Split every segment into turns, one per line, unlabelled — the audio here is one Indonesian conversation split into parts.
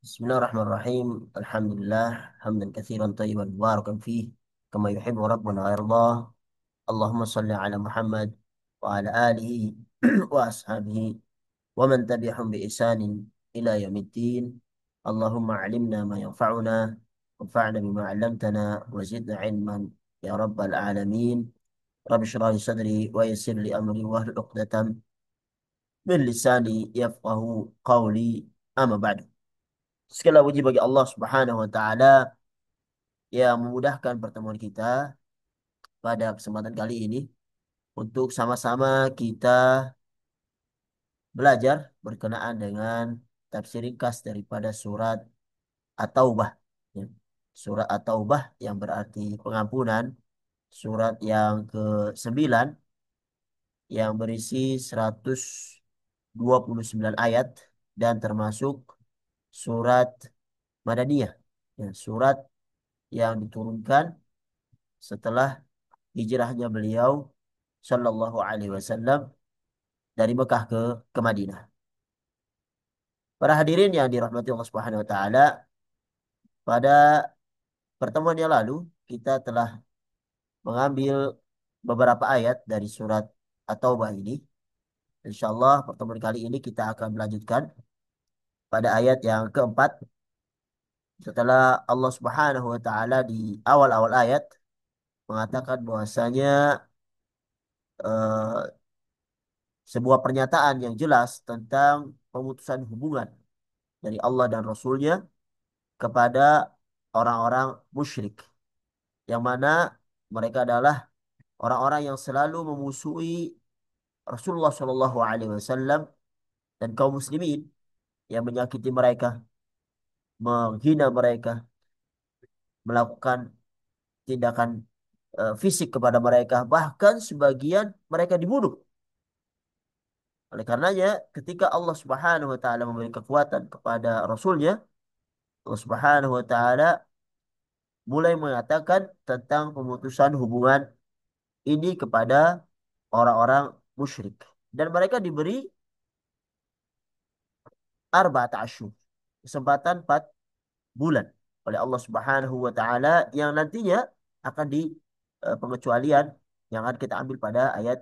Bismillahirrahmanirrahim. Alhamdulillah, hamdan katsiran tayyiban mubarakan fih, kama yuhibbu rabbuna wa yardah. Allahumma shalli ala Muhammad wa ala alihi wa ashabihi wa man tabi'ahum bi ihsanin ila yaumiddin. Allahumma 'allimna ma yanfa'una wanfa'na bima 'allamtana wa zidna 'ilman ya rabbal alamin. Rabbi shrah li sadri wa yassir li amri wahlul 'uqdatam min lisani yafqahu qawli. Amma ba'du. Segala puji bagi Allah Subhanahu wa taala yang memudahkan pertemuan kita pada kesempatan kali ini untuk sama-sama kita belajar berkenaan dengan tafsir ringkas daripada surat At-Taubah. Ya. Surat At-Taubah yang berarti pengampunan, surat yang ke-9 yang berisi 129 ayat dan termasuk surat Madaniyah. Ya, surat yang diturunkan setelah hijrahnya beliau Shallallahu Alaihi Wasallam dari Mekah ke Madinah. Para hadirin yang dirahmati Allah Subhanahu Wa Taala, pada pertemuan yang lalu kita telah mengambil beberapa ayat dari surat At-Taubah ini. Insya Allah pertemuan kali ini kita akan melanjutkan pada ayat yang keempat setelah Allah Subhanahu Wa Taala di awal-awal ayat mengatakan bahwasanya eh, sebuah pernyataan yang jelas tentang pemutusan hubungan dari Allah dan Rasulnya kepada orang-orang musyrik, yang mana mereka adalah orang-orang yang selalu memusuhi Rasulullah Shallallahu Alaihi Wasallam dan kaum muslimin, yang menyakiti mereka, menghina mereka, melakukan tindakan fisik kepada mereka, bahkan sebagian mereka dibunuh. Oleh karenanya, ketika Allah Subhanahu Wa Taala memberi kekuatan kepada Rasulnya, Allah Subhanahu Wa Taala mulai mengatakan tentang pemutusan hubungan ini kepada orang-orang musyrik. Dan mereka diberi arba'at asyur, kesempatan 4 bulan oleh Allah Subhanahu wa taala, yang nantinya akan di pengecualian yang akan kita ambil pada ayat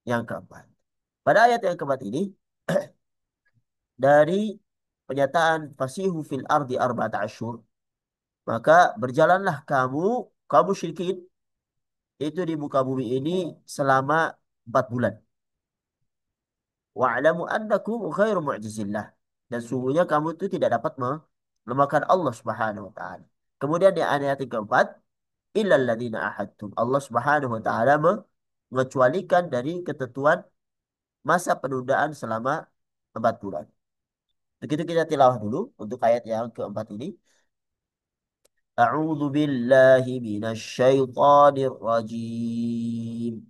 yang keempat. Pada ayat yang keempat ini dari pernyataan fasihu fil ardi arba'at asyur, maka berjalanlah kamu kaum musyrikin itu di muka bumi ini selama 4 bulan. Wa'lamu annakum ghairu mu'jizillah. Dan sungguhnya kamu itu tidak dapat melemahkan Allah Subhanahu wa taala. Kemudian di ayat yang keempat, illal ladzina ahadtum. Allah Subhanahu wa taala mengecualikan dari ketentuan masa penundaan selama 4 bulan. Begitu kita tilawah dulu untuk ayat yang keempat ini. A'udzu billahi minasy syaithanir rajim.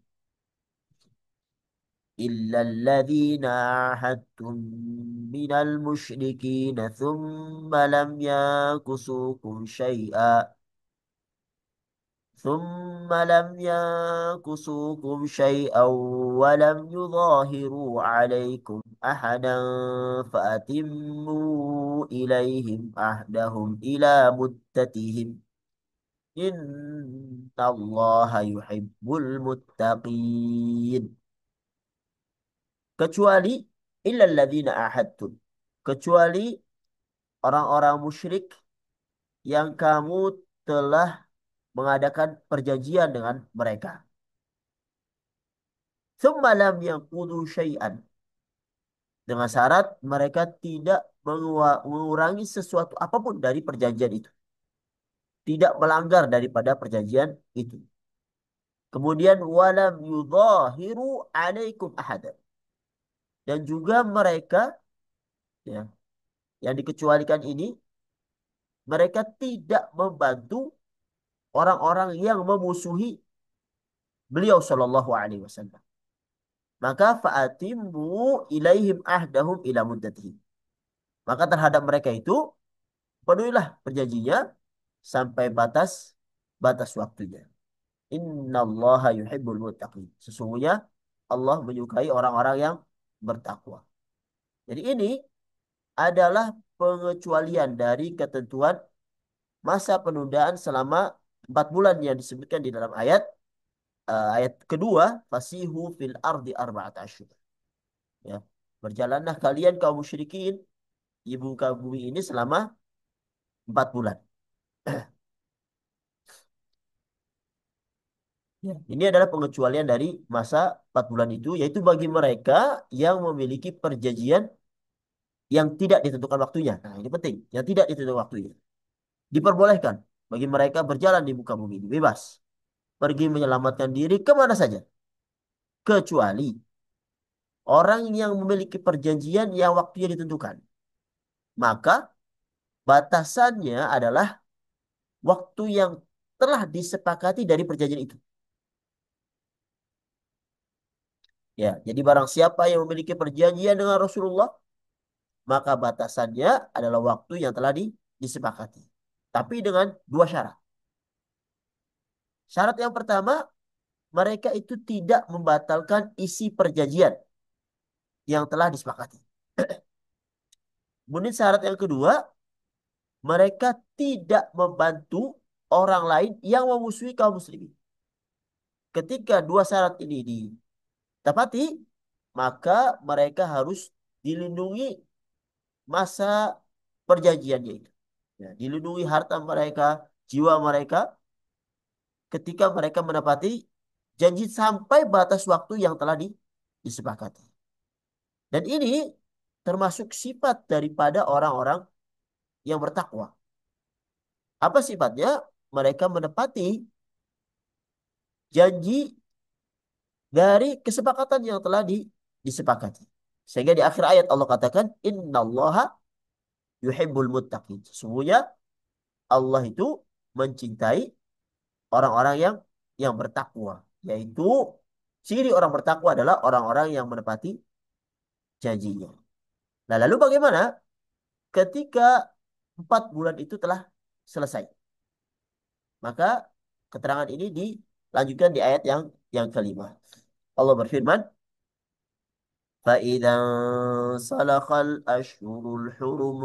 إلا الذين عاهدتم من المشركين ثم لم ينكثوكم شيئا ولم يظاهروا عليكم أحدا فأتموا إليهم عهدهم إلى مدتهم إن الله يحب المتقين. Kecuali illal ladzina ahadtum, kecuali orang-orang musyrik yang kamu telah mengadakan perjanjian dengan mereka. Tsumma lam yanqudu syai'an, dengan syarat mereka tidak mengurangi sesuatu apapun dari perjanjian itu, tidak melanggar daripada perjanjian itu. Kemudian walam yudhahiru alaikum ahada, dan juga mereka, ya, yang dikecualikan ini, mereka tidak membantu orang-orang yang memusuhi beliau Shallallahu Alaihi Wasallam. Maka fa'atimmu ilaihim ahdahum ila muddatihim. Maka terhadap mereka itu penuhilah perjanjinya sampai batas batas waktunya. Innallaha yuhibbul muttaqin. Sesungguhnya Allah menyukai orang-orang yang bertakwa. Jadi ini adalah pengecualian dari ketentuan masa penundaan selama 4 bulan yang disebutkan di dalam ayat kedua, fasihu fil ardi arba'at asyhur. Ya. Berjalanlah kalian kaum musyrikin di muka bumi ini selama 4 bulan. Ya. Ini adalah pengecualian dari masa 4 bulan itu, yaitu bagi mereka yang memiliki perjanjian yang tidak ditentukan waktunya. Nah, ini penting, yang tidak ditentukan waktunya. Diperbolehkan bagi mereka berjalan di muka bumi ini, bebas. Pergi menyelamatkan diri kemana saja. Kecuali orang yang memiliki perjanjian yang waktunya ditentukan. Maka batasannya adalah waktu yang telah disepakati dari perjanjian itu. Ya, jadi barang siapa yang memiliki perjanjian dengan Rasulullah, maka batasannya adalah waktu yang telah disepakati. Tapi dengan dua syarat. Syarat yang pertama, mereka itu tidak membatalkan isi perjanjian yang telah disepakati. Kemudian syarat yang kedua, mereka tidak membantu orang lain yang memusuhi kaum muslimin. Ketika dua syarat ini ditepati, maka mereka harus dilindungi masa perjanjiannya itu. Ya, dilindungi harta mereka, jiwa mereka ketika mereka menepati janji sampai batas waktu yang telah disepakati. Dan ini termasuk sifat daripada orang-orang yang bertakwa. Apa sifatnya? Mereka menepati janji dari kesepakatan yang telah disepakati. Sehingga di akhir ayat Allah katakan, Innallaha yuhibbul muttaqin. Sesungguhnya Allah itu mencintai orang-orang yang bertakwa. Yaitu ciri orang bertakwa adalah orang-orang yang menepati janjinya. Nah, lalu bagaimana ketika 4 bulan itu telah selesai? Maka keterangan ini dilanjutkan di ayat yang kelima. Allah berfirman, فإذا انسلخ الأشهر الحرم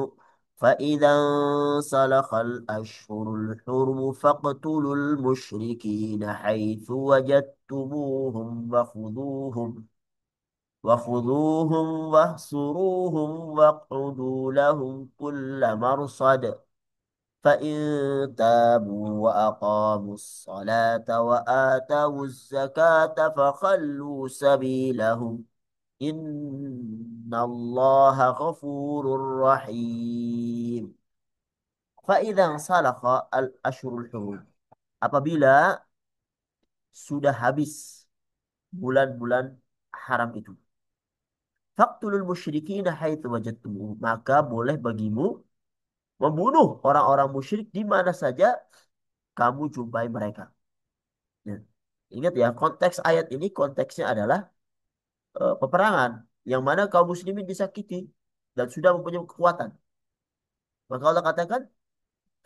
فإذا انسلخ الأشهر الحرم فاقتلوا المشركين حيث وجدتموهم وخذوهم واحصروهم واقعدوا لهم كل مرصد فإن تابوا وأقاموا الصلاة وآتوا الزكاة فخلوا سبيلهم Innallaha ghafurur rahim. Fa'idhan salakha al-ashurul hurum. Apabila sudah habis bulan-bulan haram itu. Faqtulul musyrikina haitsu wajadtumuhum. Maka boleh bagimu membunuh orang-orang musyrik di mana saja kamu jumpai mereka. Ya. Ingat ya, konteks ayat ini konteksnya adalah peperangan yang mana kaum muslimin disakiti dan sudah mempunyai kekuatan. Maka Allah katakan,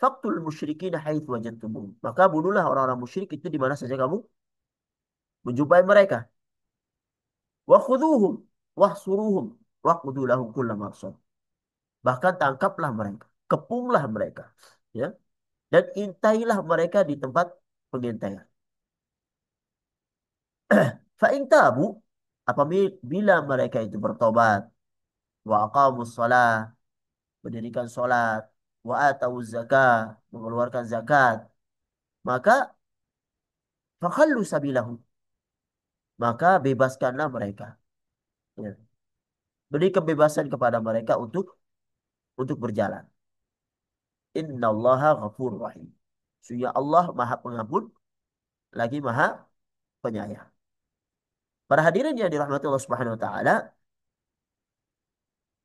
Faktul musyrikin haitsu wajadtumuhum. Maka bunuhlah orang-orang musyrik itu di mana saja kamu menjumpai mereka. Wa khudhuhum wahsuruhum waqdu lahum kulla marsad. Bahkan tangkaplah mereka, kepunglah mereka, ya. Dan intailah mereka di tempat pengintaian. Fa in tabu, apabila mereka itu bertobat, wa aqamus shalah, mendirikan salat, wa atau zakah, mengeluarkan zakat, maka fakhallu sabilahum, maka bebaskanlah mereka. Ya. Beri kebebasan kepada mereka untuk berjalan. Innallaha ghafur rahim. Sesungguhnya Allah Maha Pengampun lagi Maha Penyayang. Para hadirin yang dirahmati Allah Subhanahu wa taala,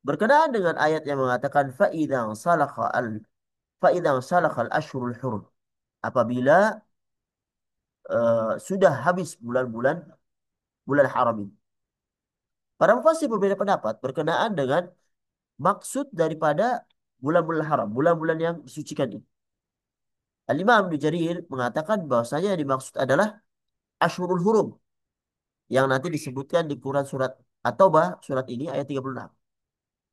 berkenaan dengan ayat yang mengatakan fa'idzan salakhal ashhurul hurum. Apabila sudah habis bulan haram ini. Para mufassir berbeda pendapat berkenaan dengan maksud daripada bulan-bulan haram, bulan-bulan yang disucikan ini. Al-Imam Ibnu Jarir mengatakan bahwasanya yang dimaksud adalah Ashurul Hurum yang nanti disebutkan di Quran surat At-Taubah surat ini ayat 36.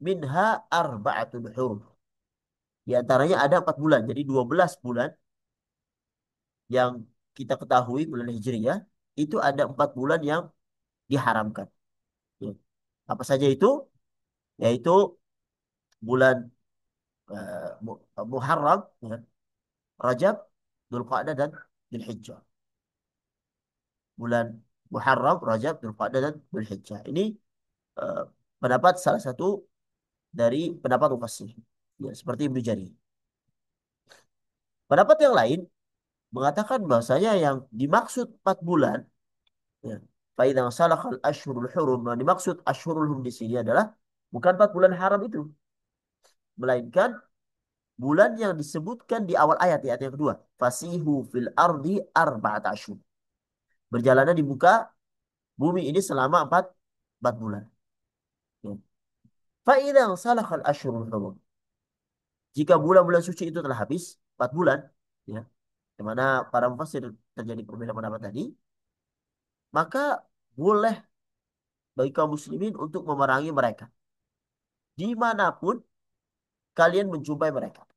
minha arba'atul hurum. Di antaranya ada 4 bulan. Jadi 12 bulan yang kita ketahui bulan Hijriyah itu ada 4 bulan yang diharamkan. Ya. Apa saja itu? Yaitu bulan Muharram, ya, Rajab, Dzulqa'dah dan Dzulhijjah. Bulan Muharram, Rajab, Dzulqa'dah dan Dzulhijjah. Ini eh, pendapat salah satu dari pendapat mufassir. Ya, seperti Ibnu Jarir. Pendapat yang lain mengatakan bahasanya yang dimaksud 4 bulan, ya, faidang salakal ashhurul hurum, yang dimaksud ashhurul hurum di sini adalah bukan 4 bulan haram itu, melainkan bulan yang disebutkan di awal ayat, di ayat yang kedua. Fasihu fil ardi arba'at ashhur. Berjalannya di muka bumi ini selama 4 bulan. Ya. Faidang salakal ashhurul hurum. Jika bulan-bulan suci itu telah habis, 4 bulan, ya, di mana para mufassir terjadi perbedaan pendapat tadi, maka boleh bagi kaum muslimin untuk memerangi mereka. Dimanapun kalian menjumpai mereka.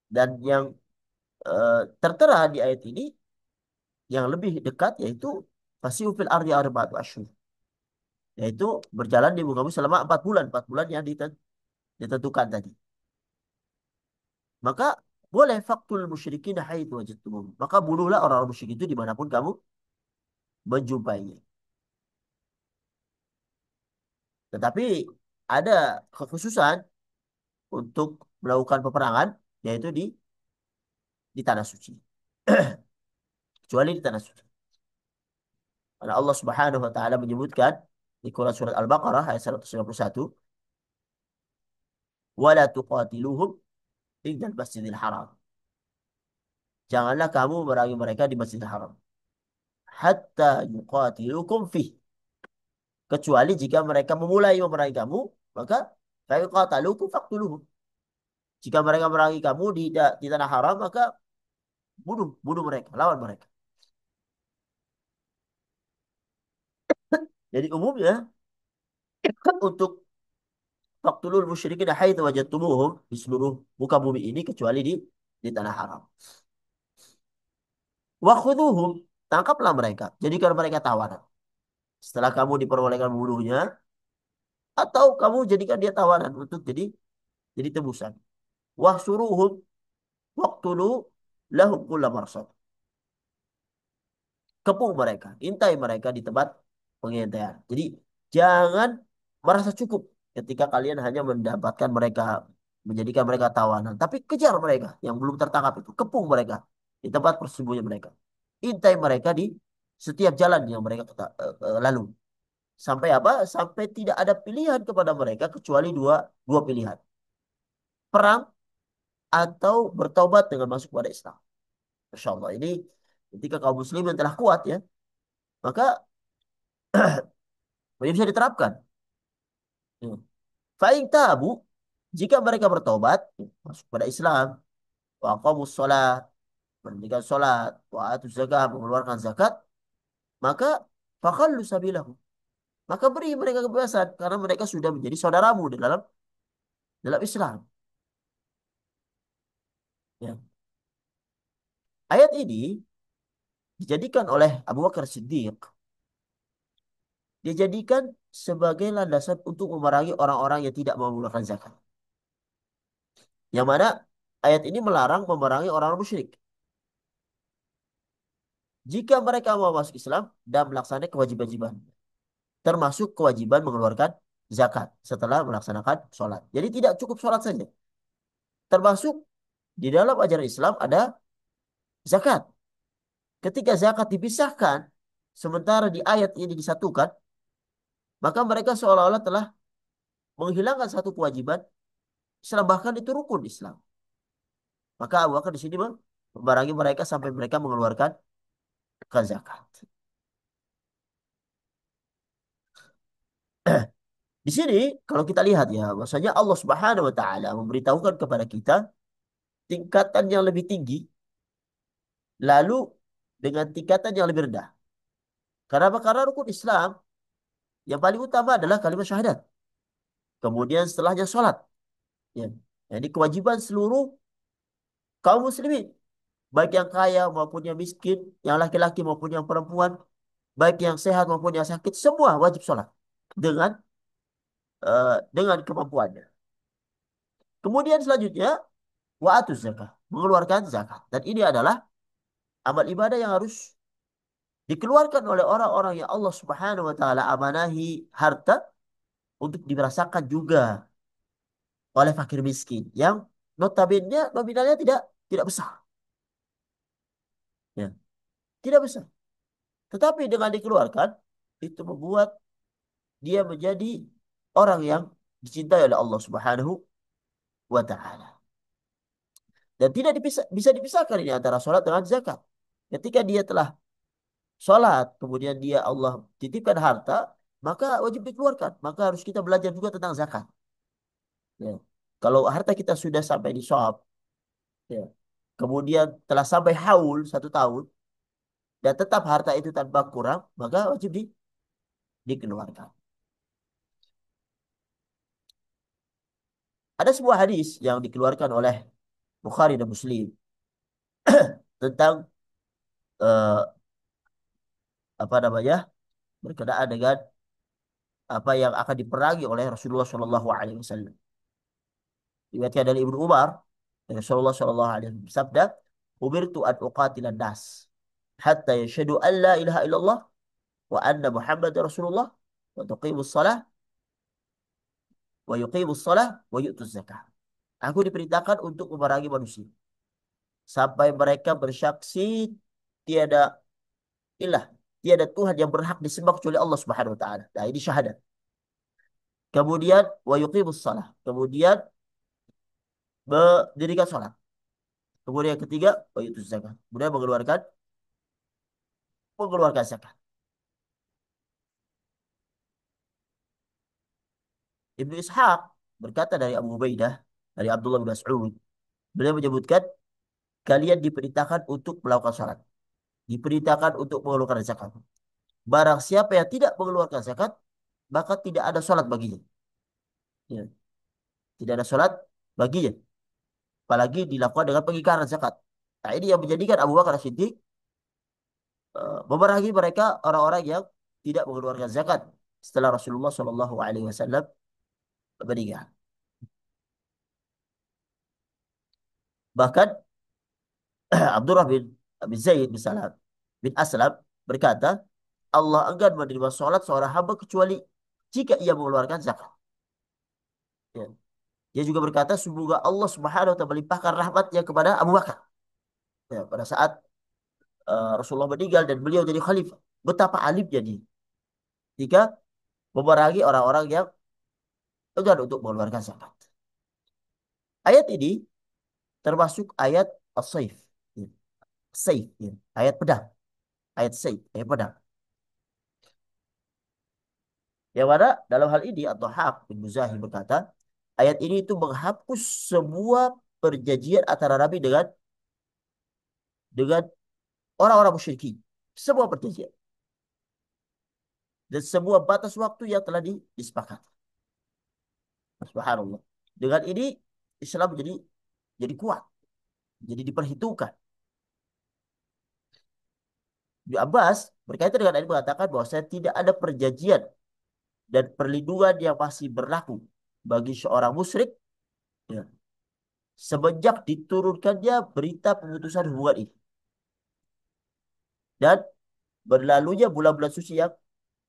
Dan yang tertera di ayat ini, yang lebih dekat yaitu fasihu fil ardi arba'atu asyhur. Yaitu berjalan di muka bumi selama 4 bulan. 4 bulan yang ditentukan tadi. Maka boleh faktul musyrikin haitsu wajadtumuhum. Maka bunuhlah orang-orang musyrik itu dimanapun kamu menjumpainya. Tetapi ada kekhususan untuk melakukan peperangan, yaitu di tanah suci. Kecuali di tanah suci. Karena Allah Subhanahu wa taala menyebutkan di Quran surat Al-Baqarah ayat 191, "Wala tuqatiluhum indal Masjidil Haram." Janganlah kamu merangi mereka di Masjidil Haram. Hatta yuqatilukum fih. Kecuali jika mereka memulai memerangi kamu, maka fa yuqatalukum faqtuluhum. Jika mereka memerangi kamu di tanah haram, maka bunuh mereka, lawan mereka. Jadi umumnya untuk faqtulul musyrikin haitsu wajadtumuhum di seluruh muka bumi ini kecuali di tanah haram. Wa khuduhum, tangkaplah mereka, jadikan mereka tawanan. Setelah kamu diperbolehkan membunuhnya, atau kamu jadikan dia tawanan untuk jadi tebusan. Wahsuruhum waqtulu lahum kulla marsad. Kepung mereka, intai mereka di tempat pengintaian. Jadi jangan merasa cukup ketika kalian hanya mendapatkan mereka, menjadikan mereka tawanan. Tapi kejar mereka yang belum tertangkap itu. Kepung mereka di tempat persembunyian mereka. Intai mereka di setiap jalan yang mereka lalu. Sampai apa? Sampai tidak ada pilihan kepada mereka kecuali dua pilihan. Perang atau bertobat dengan masuk pada Islam. Masya Allah. Ini ketika kaum muslimin telah kuat, ya, maka ini bisa diterapkan. Ya. Fa'in tabu, jika mereka bertobat, ya, masuk pada Islam, wa aqamus sholat, mendirikan sholat, wa atuz zakat, mengeluarkan zakat, maka fakhallu sabilahum. Maka beri mereka kebebasan karena mereka sudah menjadi saudaramu di dalam Islam. Ya. Ayat ini dijadikan oleh Abu Bakar Siddiq, dijadikan sebagai landasan untuk memerangi orang-orang yang tidak mau mengeluarkan zakat. Yang mana ayat ini melarang memerangi orang musyrik. Jika mereka mau masuk Islam dan melaksanakan kewajiban-kewajiban, termasuk kewajiban mengeluarkan zakat setelah melaksanakan sholat. Jadi tidak cukup sholat saja. Termasuk di dalam ajaran Islam ada zakat. Ketika zakat dipisahkan, sementara di ayat ini disatukan, maka mereka seolah-olah telah menghilangkan satu kewajiban Islam, bahkan itu rukun Islam. Maka Abu Bakar di sini memerangi mereka sampai mereka mengeluarkan zakat. Di sini kalau kita lihat, ya, bahwasanya Allah Subhanahu wa taala memberitahukan kepada kita tingkatan yang lebih tinggi lalu dengan tingkatan yang lebih rendah. Karena apa? Karena rukun Islam yang paling utama adalah kalimat syahadat. Kemudian setelahnya sholat. Ya. Jadi kewajiban seluruh kaum muslimin, baik yang kaya maupun yang miskin, yang laki-laki maupun yang perempuan, baik yang sehat maupun yang sakit, semua wajib sholat dengan dengan kemampuannya. Kemudian selanjutnya wa'atuz zakah, mengeluarkan zakat. Dan ini adalah amal ibadah yang harus dikeluarkan oleh orang-orang yang Allah Subhanahu wa taala amanahi harta untuk dirasakan juga oleh fakir miskin yang notabene nominalnya tidak besar, ya, tidak besar. Tetapi dengan dikeluarkan itu membuat dia menjadi orang yang dicintai oleh Allah Subhanahu wa taala. Dan tidak bisa dipisahkan ini antara sholat dengan zakat. Ketika dia telah sholat, kemudian dia Allah titipkan harta, maka wajib dikeluarkan. Maka harus kita belajar juga tentang zakat. Ya. Kalau harta kita sudah sampai di shop, ya, kemudian telah sampai haul 1 tahun, dan tetap harta itu tanpa kurang, maka wajib dikeluarkan. Ada sebuah hadis yang dikeluarkan oleh Bukhari dan Muslim tentang eh, apa namanya berkenaan dengan apa yang akan diperangi oleh Rasulullah Shallallahu Alaihi Wasallam. Riwayatnya dari Ibnu Umar, dari Rasulullah Shallallahu Alaihi Wasallam bersabda, "Umirtu an uqatilan nas hatta yashhadu an la ilaha illallah wa anna Muhammad Rasulullah wa tuqimus salah wa yuqimus salah wa yu'tuz zakah." Aku diperintahkan untuk memerangi manusia sampai mereka bersaksi tiada ilah, tiada Tuhan yang berhak disembah kecuali Allah Subhanahu wa taala. Nah, ini syahadat. Kemudian wa yuqimus salah. Kemudian mendirikan salat. Kemudian yang ketiga wa yu'tuz zakah. Kemudian mengeluarkan zakat. Ibnu Ishaq berkata dari Abu Ubaidah, dari Abdullah bin Mas'ud, beliau menyebutkan kalian diperintahkan untuk melakukan salat, diperintahkan untuk mengeluarkan zakat. Barang siapa yang tidak mengeluarkan zakat, maka tidak ada salat baginya. Ya, tidak ada salat baginya. Apalagi dilakukan dengan pengingkaran zakat. Nah, ini yang menjadikan Abu Bakar Siddiq memerangi mereka orang-orang yang tidak mengeluarkan zakat setelah Rasulullah Shallallahu Alaihi Wasallam meninggal. Bahkan Abdullah bin Zaid misalnya bin Aslam berkata, Allah enggan menerima sholat seorang hamba kecuali jika ia mengeluarkan zakat. Ya. Dia juga berkata, semoga Allah Subhanahu wa taala melimpahkan rahmatnya kepada Abu Bakar. Ya, pada saat Rasulullah meninggal dan beliau jadi khalifah. Betapa alimnya dia jika memerangi orang-orang yang enggan untuk mengeluarkan zakat. Ayat ini termasuk ayat as-saif. Ya. Saif, ya. Ayat pedang. Ayat saif, ayat pedang. Yang mana dalam hal ini Ad-Dhahhak bin Muzahim berkata, ayat ini itu menghapus semua perjanjian antara Nabi dengan orang-orang musyrikin. Semua perjanjian dan semua batas waktu yang telah disepakati. Subhanallah. Dengan ini Islam jadi kuat, jadi diperhitungkan. Ibnu Abbas berkaitan dengan ini mengatakan bahwa saya tidak ada perjanjian dan perlindungan yang masih berlaku bagi seorang musyrik, ya, semenjak diturunkannya berita pemutusan hubungan ini dan berlalunya bulan-bulan suci yang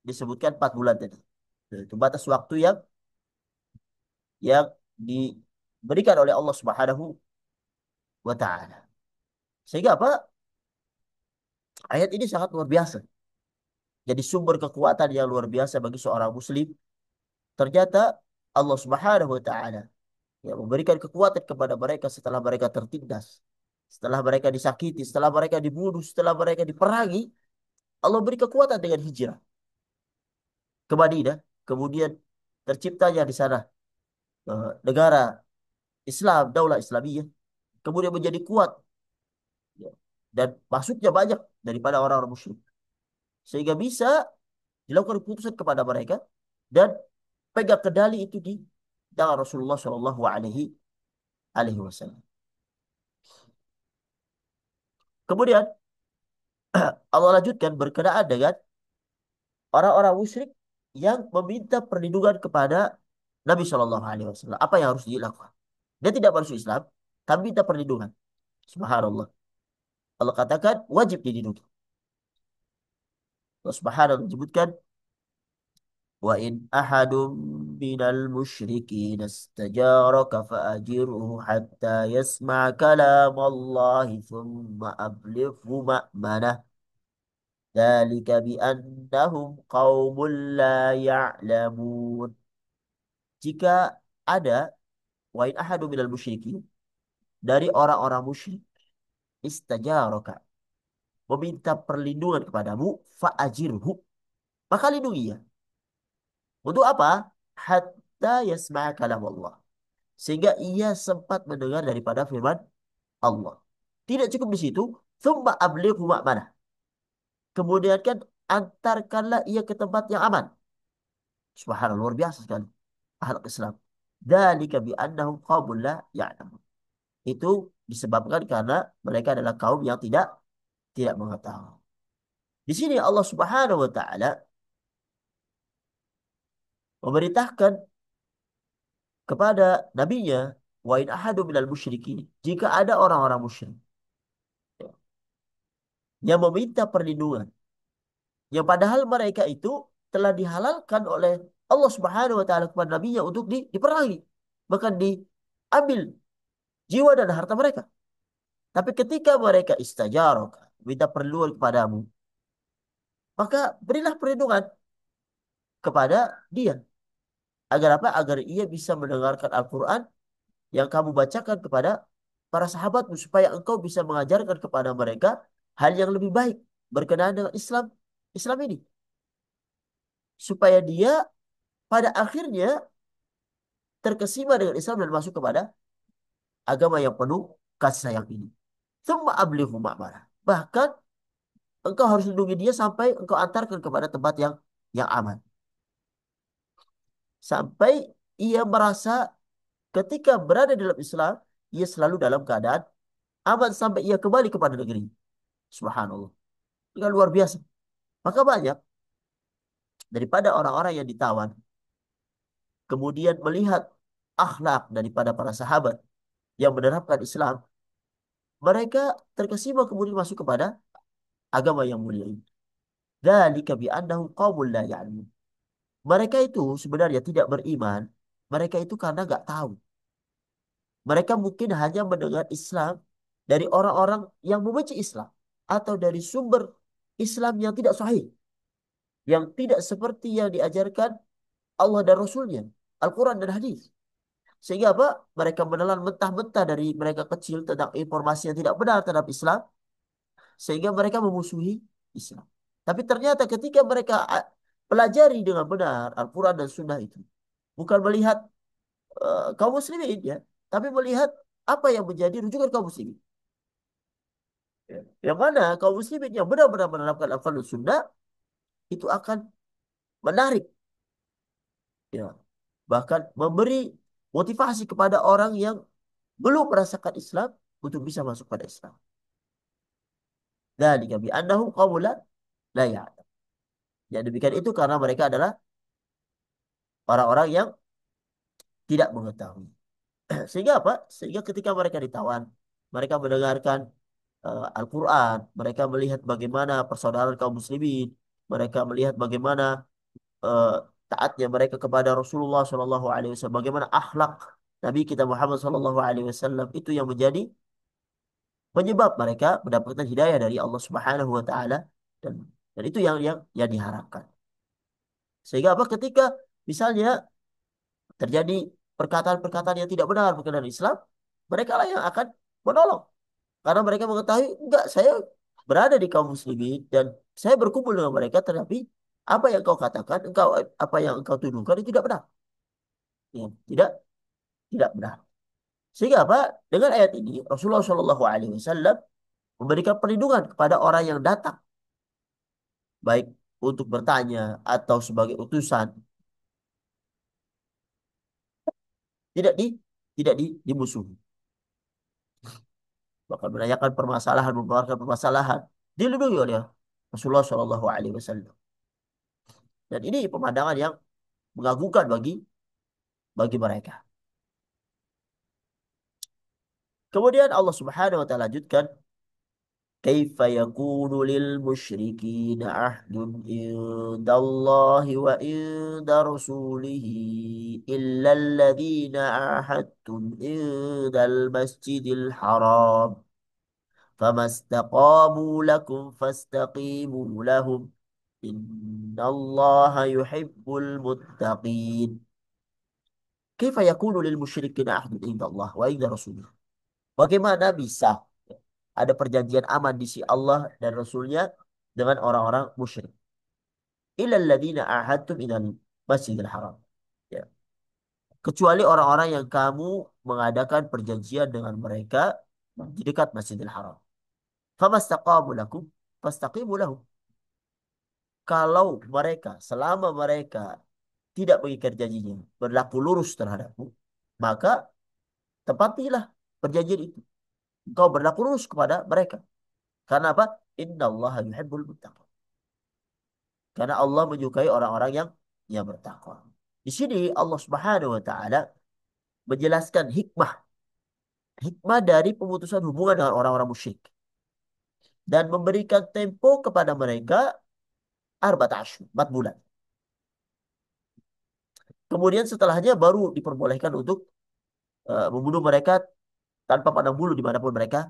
disebutkan 4 bulan tadi. Itu batas waktu yang diberikan oleh Allah Subhanahu wa taala. Sehingga apa? Ayat ini sangat luar biasa. Jadi sumber kekuatan yang luar biasa bagi seorang muslim. Ternyata Allah Subhanahu wa taala yang memberikan kekuatan kepada mereka setelah mereka tertindas, setelah mereka disakiti, setelah mereka dibunuh, setelah mereka diperangi, Allah beri kekuatan dengan hijrah ke Madinah. Kemudian terciptanya di sana negara Islam, daulah Islamiyah, kemudian menjadi kuat, ya, dan masuknya banyak daripada orang-orang musyrik, sehingga bisa dilakukan keputusan kepada mereka dan pegang kendali itu dengan Rasulullah Shallallahu Alaihi Wasallam. Kemudian Allah lanjutkan berkenaan dengan orang-orang musyrik yang meminta perlindungan kepada Nabi Shallallahu Alaihi Wasallam. Apa yang harus dilakukan? Dia tidak masuk Islam, tapi minta perlindungan. Subhanallah. Allah katakan wajib dilindungi. Allah Subhanahu menyebutkan wa in ahadum minal musyrikin istajaraka fa'ajirhu hatta yasma' kalam Allah thumma ablighu ma'manah. Dzalika bi annahum qaumun la ya'lamun. Jika ada wa in ahadum minal musyrikin dari orang-orang musyrik istajaraka meminta perlindungan kepadamu fa'ajirhu maka lindungi ya. Untuk apa? Hatta yasma'a kalam Allah. Sehingga ia sempat mendengar daripada firman Allah. Tidak cukup di situ. Thumma ablighu ma'manah. Kemudian kan antarkanlah ia ke tempat yang aman. Subhanallah, luar biasa sekali. Akhlak Islam. Dzalika bi annahum qaumun la ya'lamun. Itu disebabkan karena mereka adalah kaum yang tidak mengetahui. Di sini Allah Subhanahu wa taala memerintahkan kepada nabinya wa in ahadu minal musyrikin jika ada orang-orang musyrik yang meminta perlindungan yang padahal mereka itu telah dihalalkan oleh Allah Subhanahu wa taala kepada nabinya untuk diperangi bahkan diambil jiwa dan harta mereka tapi ketika mereka istajarok minta perlindungan kepadamu maka berilah perlindungan kepada dia agar apa agar ia bisa mendengarkan Al-Qur'an yang kamu bacakan kepada para sahabatmu supaya engkau bisa mengajarkan kepada mereka hal yang lebih baik berkenaan dengan Islam ini supaya dia pada akhirnya terkesima dengan Islam dan masuk kepada agama yang penuh kasih sayang ini. Tsumma ablighu ma'mana. Bahkan engkau harus lindungi dia sampai engkau antarkan kepada tempat yang aman. Sampai ia merasa ketika berada dalam Islam, ia selalu dalam keadaan aman sampai ia kembali kepada negeri. Subhanallah. Ini kan luar biasa. Maka banyak daripada orang-orang yang ditawan, kemudian melihat akhlak daripada para sahabat yang menerapkan Islam, mereka terkesima kemudian masuk kepada agama yang mulia ini. Dzalika bi annahum qaumul la ya'lamun. Mereka itu sebenarnya tidak beriman, mereka itu karena nggak tahu. Mereka mungkin hanya mendengar Islam dari orang-orang yang membenci Islam atau dari sumber Islam yang tidak sahih, yang tidak seperti yang diajarkan Allah dan Rasulnya, Al-Quran dan hadis. Sehingga apa? Mereka menelan mentah-mentah dari mereka kecil tentang informasi yang tidak benar terhadap Islam, sehingga mereka memusuhi Islam. Tapi ternyata ketika mereka pelajari dengan benar Al-Quran dan Sunnah itu, bukan melihat kaum muslimin ya, tapi melihat apa yang menjadi rujukan kaum muslimin. Ya. Yang mana kaum muslimin yang benar-benar menerapkan Al-Quran dan Sunnah itu akan menarik, ya, bahkan memberi motivasi kepada orang yang belum merasakan Islam untuk bisa masuk pada Islam. Dzalika bi annahum qaumun la ya'lam. Ya demikian itu karena mereka adalah orang-orang yang tidak mengetahui. Sehingga apa? Sehingga ketika mereka ditawan, mereka mendengarkan Al-Quran, mereka melihat bagaimana persaudaraan kaum muslimin, mereka melihat bagaimana eh, taatnya mereka kepada Rasulullah SAW, bagaimana akhlak Nabi kita Muhammad SAW itu yang menjadi penyebab mereka mendapatkan hidayah dari Allah Subhanahu Wa Taala dan itu yang diharapkan. Sehingga apa? Ketika misalnya terjadi perkataan-perkataan yang tidak benar berkenaan Islam, mereka lah yang akan menolong. Karena mereka mengetahui, enggak, saya berada di kaum muslimin dan saya berkumpul dengan mereka, tetapi apa yang kau katakan, apa yang engkau tuduhkan itu tidak benar. Ya, tidak benar. Sehingga apa? Dengan ayat ini, Rasulullah SAW memberikan perlindungan kepada orang yang datang, baik untuk bertanya atau sebagai utusan tidak di tidak dimusuhi. Bahkan menanyakan permasalahan, mengeluarkan permasalahan, dilindungi oleh Rasulullah Shallallahu Alaihi Wasallam. Dan ini pemandangan yang mengagumkan bagi mereka. Kemudian Allah Subhanahu wa taala lanjutkan, كيف يكون للمشركين عهد عند الله وعند رسوله إلا الذين عاهدتم عند المسجد الحرام فما استقاموا لكم فاستقيموا لهم إن الله يحب المتقين. كيف يكون للمشركين عهد عند الله وعند رسوله. Bagaimana bisa ada perjanjian aman di sisi Allah dan Rasulnya dengan orang-orang musyrik? Illal ladzina ahadtum ilal masjidil haram. Ya. Kecuali orang-orang yang kamu mengadakan perjanjian dengan mereka di dekat Masjidil Haram. Famastaqamu lakum fastaqimu lahum. Kalau mereka, selama mereka tidak mengikat janjinya, berlaku lurus terhadapmu, maka tepatilah perjanjian itu. Engkau berlaku lurus kepada mereka. Karena apa? Innallaha yuhibbul muttaqin. Karena Allah menyukai orang-orang yang bertakwa. Di sini Allah Subhanahu wa taala menjelaskan hikmah dari pemutusan hubungan dengan orang-orang musyrik dan memberikan tempo kepada mereka arba'at asyhur, 4 bulan. Kemudian setelahnya baru diperbolehkan untuk membunuh mereka tanpa pandang bulu dimanapun mereka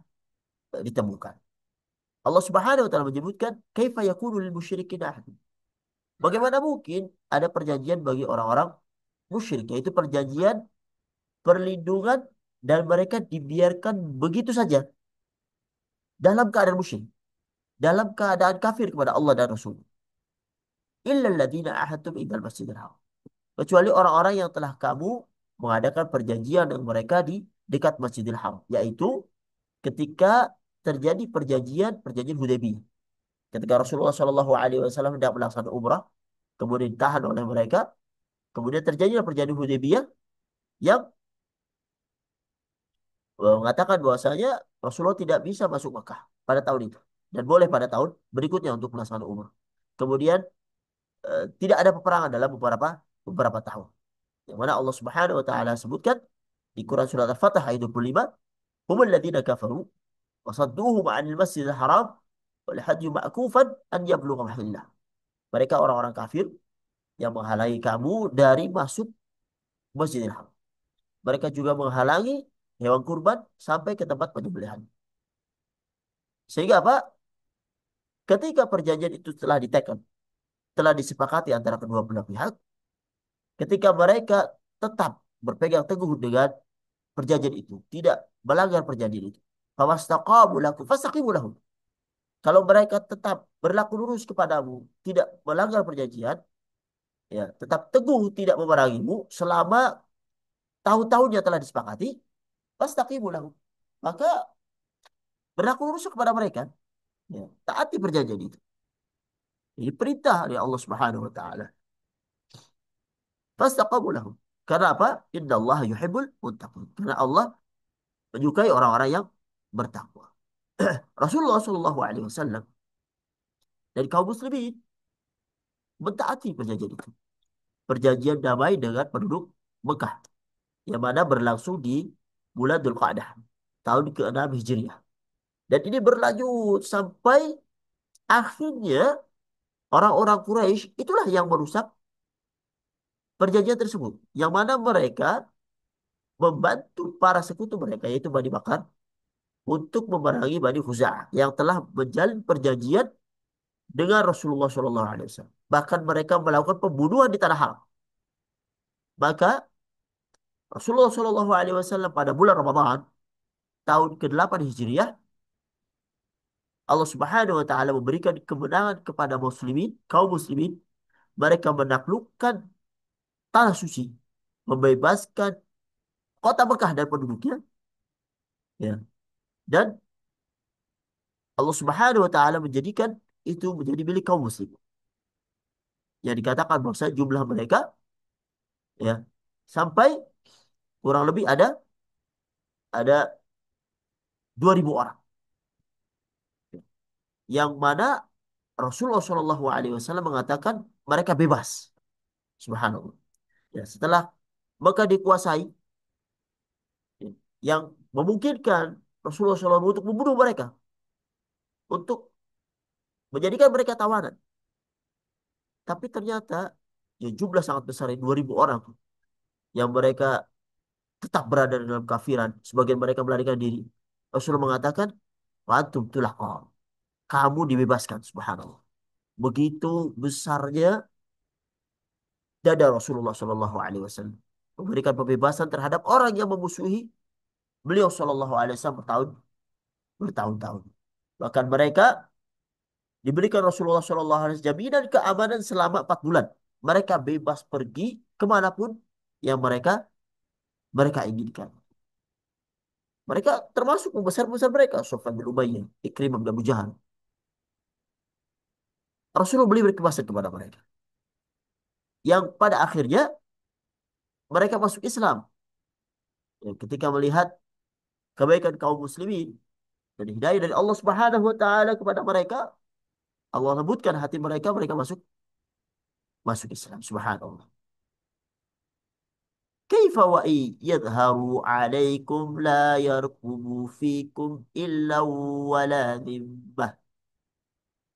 ditemukan. Allah Subhanahu wa taala menyebutkan kaifa yakunu lil musyrikin ahd. Bagaimana mungkin ada perjanjian bagi orang-orang musyrik, yaitu perjanjian perlindungan dan mereka dibiarkan begitu saja dalam keadaan musyrik, dalam keadaan kafir kepada Allah dan Rasul. Illa alladziina ahadtum indal masjidil haram. Kecuali orang-orang yang telah kamu mengadakan perjanjian dengan mereka di dekat Masjidil Haram, yaitu ketika terjadi perjanjian Hudaybiyah. Ketika Rasulullah Shallallahu Alaihi Wasallam hendak melaksanakan umrah, kemudian ditahan oleh mereka, kemudian terjadi perjanjian Hudaybiyah yang mengatakan bahwasanya Rasulullah tidak bisa masuk Makkah pada tahun itu dan boleh pada tahun berikutnya untuk melaksanakan umrah. Kemudian tidak ada peperangan dalam beberapa tahun. Yang mana Allah Subhanahu wa taala sebutkan di Quran surat Al-Fatih ayat 25, "Humul ladzina kafaru wa sadduhum 'anil masjidil haram wal hadyu ma'kufan an yablugha mahillah." Mereka orang-orang kafir yang menghalangi kamu dari masuk Masjidil Haram. Mereka juga menghalangi hewan kurban sampai ke tempat penyembelihan. Sehingga apa? Ketika perjanjian itu telah diteken, telah disepakati antara kedua belah pihak, ketika mereka tetap berpegang teguh dengan perjanjian itu, tidak melanggar perjanjian itu. Fawastaqamu lakum fastaqimu lahum. Kalau mereka tetap berlaku lurus kepadamu, tidak melanggar perjanjian, ya, tetap teguh tidak memerangimu selama tahun-tahunnya telah disepakati, fastaqimu lahum. Maka berlaku lurus kepada mereka, ya, taati perjanjian itu. Ini perintah dari Allah Subhanahu wa taala. Fastaqamu lahum. Karena apa? Innallaha yuhibbul muttaqin. Karena Allah menyukai orang-orang yang bertakwa. Rasulullah Shallallahu Alaihi Wasallam dari kaum muslimin mentaati perjanjian itu. Perjanjian damai dengan penduduk Mekah yang mana berlangsung di bulan Dzulqa'dah tahun ke-6 Hijriah. Dan ini berlanjut sampai akhirnya orang-orang Quraisy itulah yang merusak perjanjian tersebut. Yang mana mereka membantu para sekutu mereka yaitu Bani Bakar untuk memerangi Bani Khuza'ah yang telah menjalin perjanjian dengan Rasulullah SAW. Bahkan mereka melakukan pembunuhan di tanah haram. Maka Rasulullah SAW pada bulan Ramadan tahun ke-8 Hijriah, Allah Subhanahu wa taala memberikan kemenangan kepada muslimin, kaum muslimin. Mereka menaklukkan tanah suci, membebaskan kota Mekah dan penduduknya, ya. Dan Allah Subhanahu wa taala menjadikan itu menjadi milik kaum muslim. Yang dikatakan bahwa jumlah mereka, ya, sampai kurang lebih ada 2.000 orang, yang mana Rasulullah Shallallahu Alaihi Wasallam mengatakan mereka bebas. Subhanallah. Ya, setelah Mekah dikuasai, ya, yang memungkinkan Rasulullah SAW untuk membunuh mereka, untuk menjadikan mereka tawanan. Tapi ternyata ya, jumlah sangat besar, 2.000 orang yang mereka tetap berada dalam kafiran. Sebagian mereka melarikan diri. Rasulullah mengatakan, "Wa antum tulaqun." Kamu dibebaskan, subhanallah. Begitu besarnya dada Rasulullah Shallallahu Alaihi Wasallam memberikan pembebasan terhadap orang yang memusuhi beliau Shallallahu Alaihi Wasallam bertahun-tahun. Bahkan mereka diberikan Rasulullah Shallallahu Alaihi Wasallam jaminan keamanan selama 4 bulan. Mereka bebas pergi kemanapun yang mereka mereka inginkan. Mereka termasuk pembesar-pembesar mereka, Sofyan bin Umayyah, Ikrimah bin Abu Jahal. Rasulullah beri kebebasan kepada mereka. Yang pada akhirnya mereka masuk Islam. Ya, ketika melihat kebaikan kaum muslimin dan hidayah dari Allah Subhanahu wa taala kepada mereka, Allah lembutkan hati mereka, mereka masuk masuk Islam. Subhanallah. كيف وإن يظهروا عليكم لا يرقبوا فيكم إلا ولا ذمة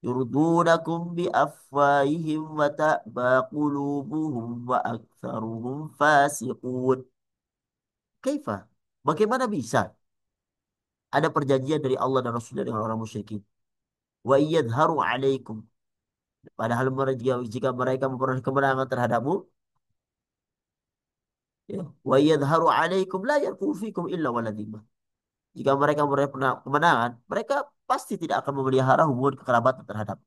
يرضونكم بأفواههم وتأبى قلوبهم وأكثرهم فاسقون. كيف? Bagaimana bisa ada perjanjian dari Allah dan Rasulnya dengan orang musyrikin? Wa yadharu alaikum. Padahal jika mereka memperoleh kemenangan terhadapmu, ya, wa yadharu alaikum la yarqu fikum illa waladimah. Jika mereka meraih kemenangan, mereka pasti tidak akan memelihara hubungan kekerabatan terhadap.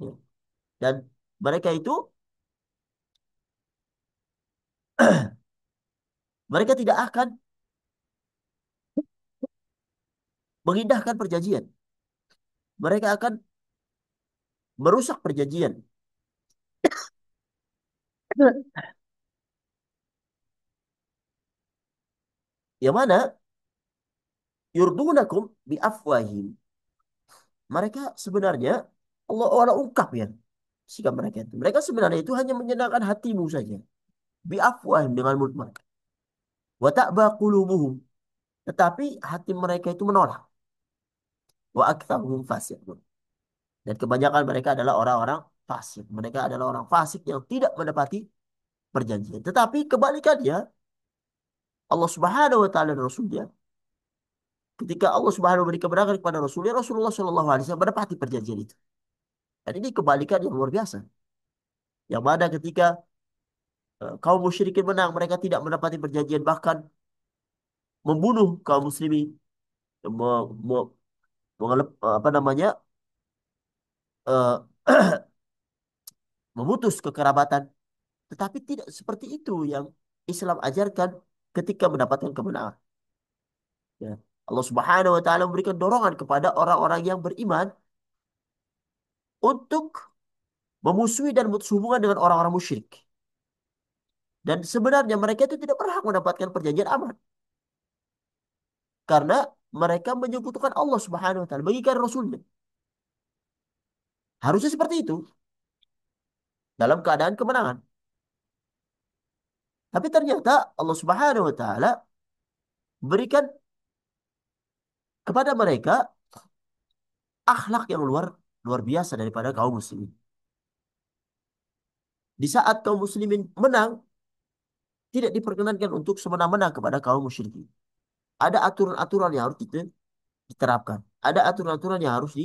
Ya. Dan mereka itu, mereka tidak akan mengindahkan perjanjian. Mereka akan merusak perjanjian. Yang mana yurdunakum bi afwahim. Mereka sebenarnya Allah ungkap ya sikap mereka itu. Mereka sebenarnya itu hanya menyenangkan hatimu saja. Bi afwahim dengan mulut mereka. Wa ta'ba qulubuhum. Tetapi hati mereka itu menolak. Wa aktsaruhum fasiqun. Dan kebanyakan mereka adalah orang-orang fasik. Mereka adalah orang fasik yang tidak menepati perjanjian. Tetapi kebalikannya, Allah Subhanahu wa taala dan Rasulnya, ketika Allah Subhanahu wa beri kebenaran kepada Rasulnya, Rasulullah Shallallahu alaihi wasallam menepati perjanjian itu. Dan ini kebalikan yang luar biasa. Yang mana ketika kaum musyrikin menang, mereka tidak menepati perjanjian, bahkan membunuh kaum muslimin, me- me- apa namanya, eh, memutus kekerabatan. Tetapi tidak seperti itu yang Islam ajarkan ketika mendapatkan kemenangan. Ya. Allah Subhanahu wa taala memberikan dorongan kepada orang-orang yang beriman untuk memusuhi dan memutus hubungan dengan orang-orang musyrik. Dan sebenarnya mereka itu tidak berhak mendapatkan perjanjian aman karena mereka menyekutukan Allah Subhanahu wa taala, mengingkari Rasulnya. Harusnya seperti itu dalam keadaan kemenangan. Tapi ternyata Allah Subhanahu wa taala berikan kepada mereka akhlak yang luar luar biasa daripada kaum muslimin. Di saat kaum muslimin menang, tidak diperkenankan untuk semena-mena kepada kaum musyrikin. Ada aturan-aturan yang harus diterapkan. Ada aturan-aturan yang harus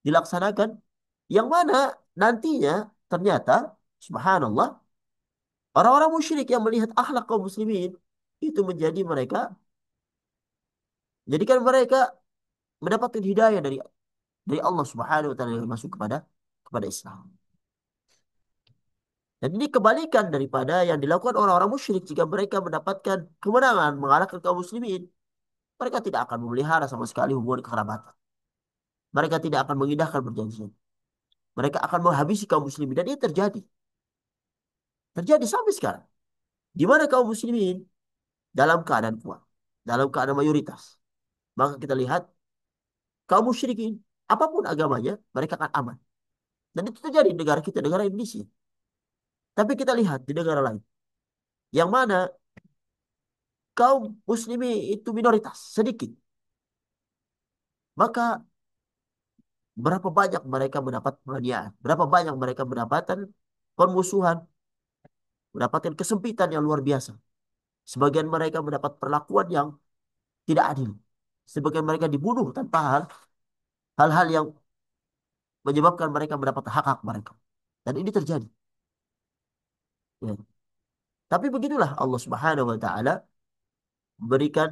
dilaksanakan. Yang mana nantinya ternyata, subhanallah, orang-orang musyrik yang melihat akhlak kaum muslimin itu menjadikan mereka mendapatkan hidayah dari Allah Subhanahu wa taala yang masuk kepada Islam. Dan ini kebalikan daripada yang dilakukan orang-orang musyrik jika mereka mendapatkan kemenangan mengalahkan kaum muslimin. Mereka tidak akan memelihara sama sekali hubungan kekerabatan. Mereka tidak akan mengindahkan perjanjian. Mereka akan menghabisi kaum muslimin. Dan ini terjadi. Terjadi sampai sekarang. Di mana kaum muslimin dalam keadaan kuat, dalam keadaan mayoritas. Maka kita lihat kaum musyrikin, apapun agamanya, mereka akan aman. Dan itu terjadi di negara kita, negara Indonesia. Tapi kita lihat di negara lain, yang mana kaum muslimin itu minoritas, sedikit. Maka berapa banyak mereka mendapat penganiayaan, berapa banyak mereka mendapatkan permusuhan, mendapatkan kesempitan yang luar biasa. Sebagian mereka mendapat perlakuan yang tidak adil. Sebagian mereka dibunuh tanpa hal-hal yang menyebabkan mereka mendapat hak-hak mereka. Dan ini terjadi. Ya. Tapi begitulah Allah Subhanahu wa taala memberikan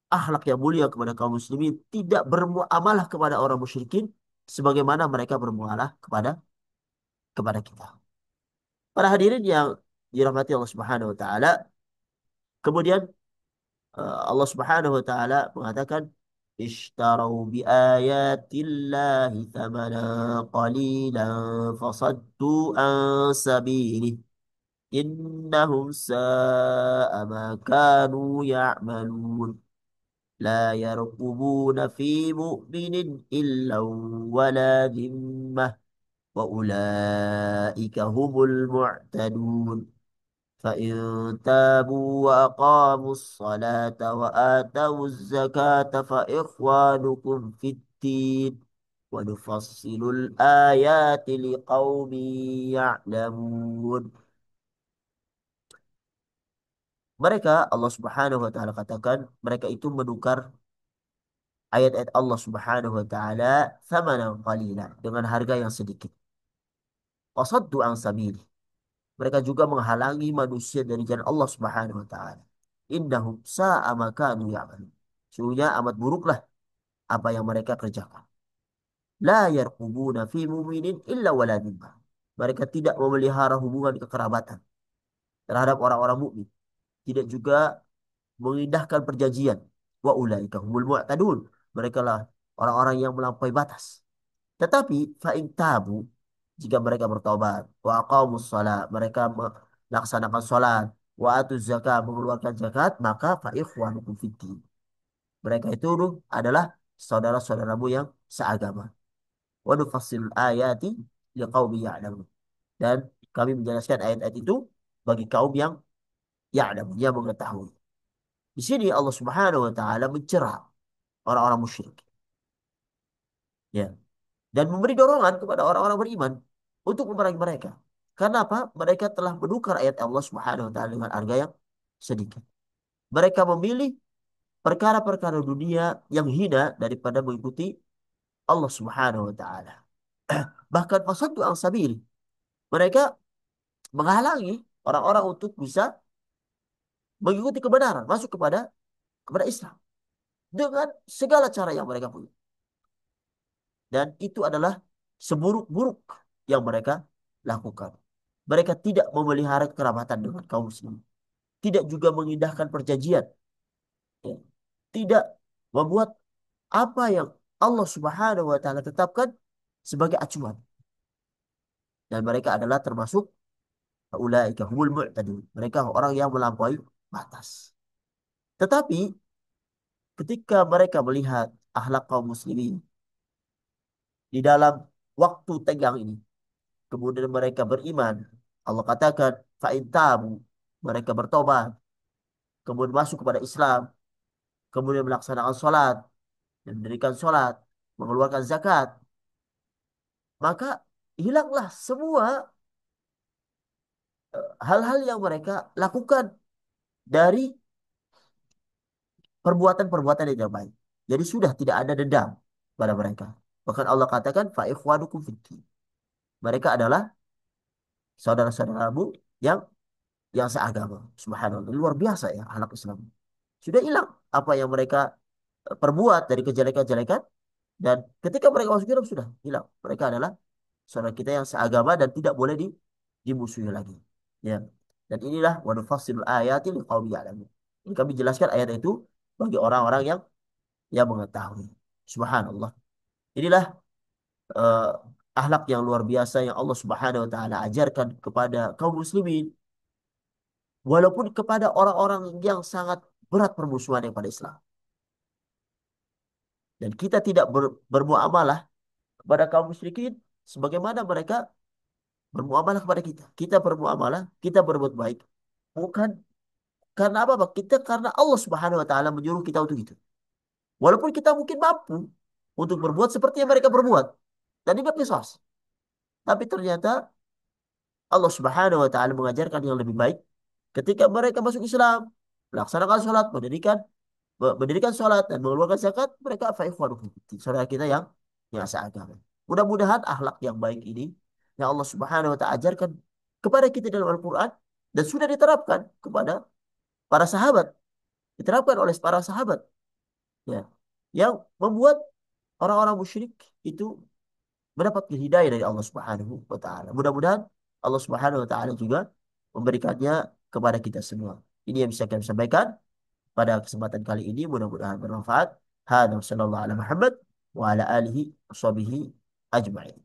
akhlak yang mulia kepada kaum muslimin, tidak bermuamalah kepada orang musyrikin sebagaimana mereka bermuamalah kepada kita. Para hadirin yang dirahmati Allah Subhanahu wa taala, kemudian Allah Subhanahu wa taala mengatakan ishtarau bi ayatillahi thamana qalilan fasaddu an sabilih innahum sa'a ma kanu ya'malun la yarqubuna fi mu'minin illa wala dhimmah wa ulaika humul mu'tadun فإن تابوا وأقاموا الصلاة وآتوا الزكاة فإخوانكم في الدين ونفصل الآيات لقوم يعلمون. Mereka Allah Subhanahu wa taala katakan mereka itu menukar ayat-ayat Allah Subhanahu wa taala thamanan qalila dengan harga yang sedikit. Wasaddu an sabili. Mereka juga menghalangi manusia dari jalan Allah Subhanahu wa taala. Innahum sa'a ma kanu ya'malun. Sungguhnya amat buruklah apa yang mereka kerjakan. La yarqubuna fi mu'minin illa wala dhimmah. Mereka tidak memelihara hubungan kekerabatan terhadap orang-orang mukmin, tidak juga mengindahkan perjanjian. Wa ulaika humul mu'tadun. Mereka lah orang-orang yang melampaui batas. Tetapi fa'in tabu, jika mereka bertobat, wa aqamus salat, mereka melaksanakan salat, wa atuz zakat, mengeluarkan zakat, maka fa ikhwanukum fiddin. Mereka itu adalah saudara-saudaramu yang seagama. Wa nufassilul ayati liqaumin ya'lamun. Dan kami menjelaskan ayat-ayat itu bagi kaum yang ya'lamun, yang mengetahui. Di sini Allah Subhanahu wa taala mencela orang-orang musyrik. Ya. Dan memberi dorongan kepada orang-orang beriman untuk memerangi mereka. Karena apa? Mereka telah menukar ayat Allah Subhanahu wa taala dengan harga yang sedikit. Mereka memilih perkara-perkara dunia yang hina daripada mengikuti Allah Subhanahu wa taala. Bahkan fasaddu an sabili. Mereka menghalangi orang-orang untuk bisa mengikuti kebenaran, masuk kepada Islam dengan segala cara yang mereka punya. Dan itu adalah seburuk-buruk yang mereka lakukan. Mereka tidak memelihara kerabatan dengan kaum muslimin. Tidak juga mengindahkan perjanjian. Ya. Tidak membuat apa yang Allah Subhanahu wa taala tetapkan sebagai acuan. Dan mereka adalah termasuk ulaika humul mu'tadun. Mereka orang yang melampaui batas. Tetapi ketika mereka melihat akhlak kaum muslimin di dalam waktu tegang ini, kemudian mereka beriman. Allah katakan, fa'in tabu, mereka bertobat, kemudian masuk kepada Islam, kemudian melaksanakan sholat, dan mendirikan sholat, mengeluarkan zakat, maka hilanglah semua hal-hal yang mereka lakukan dari perbuatan-perbuatan yang tidak baik. Jadi sudah tidak ada dendam pada mereka. Bahkan Allah katakan, fa'ikhwanukum fiddin. Mereka adalah saudara-saudaramu yang seagama. Subhanallah. Luar biasa ya ahlak Islam. Sudah hilang apa yang mereka perbuat dari kejelekan-jelekan dan ketika mereka masuk Islam sudah hilang. Mereka adalah saudara kita yang seagama dan tidak boleh dimusuhi lagi. Ya. Dan inilah wa nufassilul ayati liqaumin ya'lamun. Ini kami jelaskan ayat itu bagi orang-orang yang mengetahui. Subhanallah. Inilah eh, akhlak yang luar biasa yang Allah Subhanahu wa taala ajarkan kepada kaum muslimin walaupun kepada orang-orang yang sangat berat permusuhan kepada Islam. Dan kita tidak bermuamalah kepada kaum musyrikin sebagaimana mereka bermuamalah kepada kita. Kita bermuamalah, kita berbuat baik. Bukan karena apa, Pak? Kita karena Allah Subhanahu wa taala menyuruh kita untuk itu. Walaupun kita mungkin mampu untuk berbuat seperti yang mereka berbuat. Dan ini qisas. Tapi ternyata Allah Subhanahu wa taala mengajarkan yang lebih baik ketika mereka masuk Islam, melaksanakan sholat, mendirikan sholat dan mengeluarkan zakat, mereka fa'ikhwanuhum. Saudara kita yang seagama. Mudah-mudahan akhlak yang baik ini yang Allah Subhanahu wa taala ajarkan kepada kita dalam Al-Qur'an dan sudah diterapkan kepada para sahabat, diterapkan oleh para sahabat, ya, yang membuat orang-orang musyrik itu mendapatkan hidayah dari Allah Subhanahu wa taala. Mudah-mudahan Allah Subhanahu wa taala juga memberikannya kepada kita semua. Ini yang bisa kami sampaikan pada kesempatan kali ini, mudah-mudahan bermanfaat. Hadza sallallahu ala Muhammad wa ala alihi washabihi ajma'in.